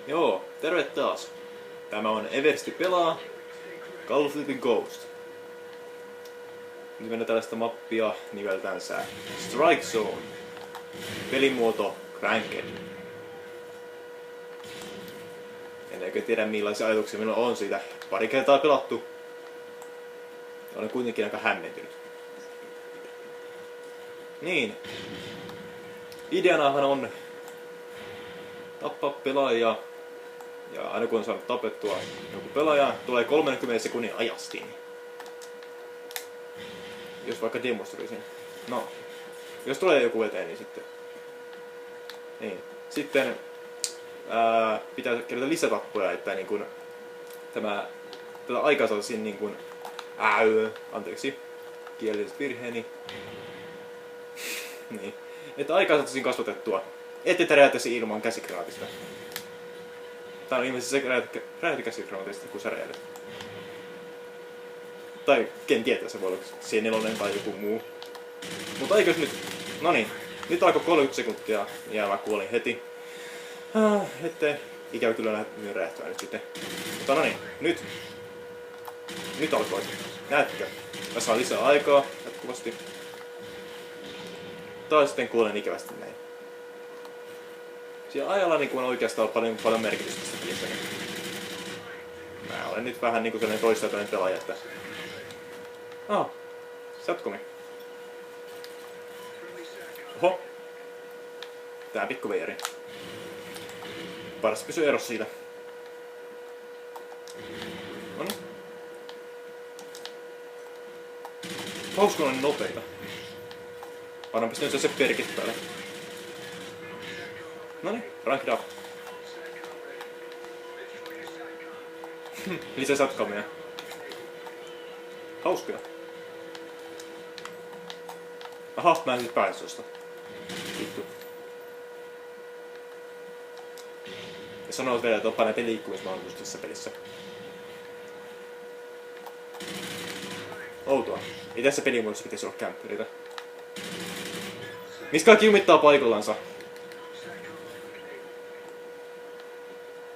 Joo, terve taas. Tämä on Eversti pelaa Call of Duty Ghost. Nyt mennään tällaista mappia nimeltänsä Strike Zone. Pelimuoto Cranked. En oikein tiedä millaisia ajatuksia minulla on siitä. Pari kertaa pelattu. Olen kuitenkin aika hämmentynyt. Niin. Ideanahan on tappaa pelaajia. Ja aina kun on saanut tapettua joku pelaaja, tulee 30 sekunnin ajastin. Jos vaikka demonstroisin. No. Jos tulee joku eteen, niin sitten. Niin. Sitten pitää kerätä lisätappoja, että niin kun tätä aikaa saataisiin niin kun anteeksi. Kielelliset virheeni. Niin. Että aikaa saataisiin kasvatettua. Ette räjähtäisi ilman käsikraatista. Tää on ilmeisesti se räjähtäkäsikraatista, kun sä räjähdät. Tai ken tietää, se voi olla C4 tai joku muu. Mutta eikös nyt... Noniin. Nyt alkoi 30 sekuntia ja mä kuolin heti. Ettei ikävä kyllä nähty räjähtävää nyt sitten. Mutta noniin. Nyt. Nyt alkoi. Näetkö? Mä saan lisää aikaa jatkuvasti. Tai sitten kuolen ikävästi näin. Siellä ajalla niin on oikeastaan paljon merkitystä tässä pelissä. Mä olen nyt vähän niinku sellainen toistaitoinen pelaaja, että... Satkomi. Oho. Tää pikku veijari. Paras pysyä erossa siitä. Noniin. Hauska on niin nopeita. Vaan on pistänyt se perkit päälle. Noniin, rank up. Lisää satkamia. Hauskoja. Aha, mä en siis pääse susta. Vittu. Ja sanoo vielä, että on parempi liikkumismahdollisuus tässä pelissä. Outoa. Ei tässä pelimuodossa pitäisi olla kämppäreitä. Mistä kaikki jumittaa paikallansa?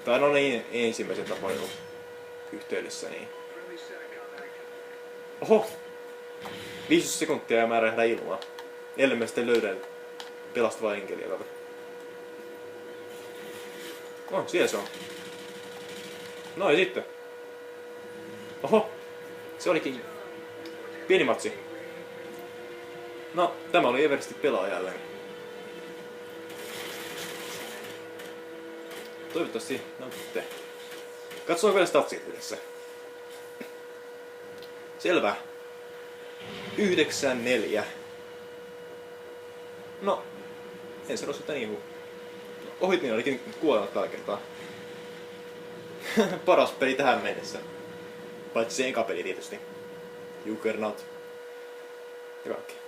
Tää on niin ensimmäisen tapailun yhteydessä, niin... Oho! 15 sekuntia ja mä räjähdän ilmaa. Ellei mä sitten löydän pelastavaa enkeliä täältä. Siellä se on. No ja sitten. Oho! Se olikin pieni matsi. No, tämä oli Eversti pelaa jälleen. Toivottavasti nautitte. Katsotaan vielä statsit yhdessä. Selvä. 9-4. No, en sano sitä niin. Ohitin olikin kuollut tällä kertaa. Paras peli tähän mennessä. Paitsi se eka peli tietysti. Juggernaut. Ja kaikki.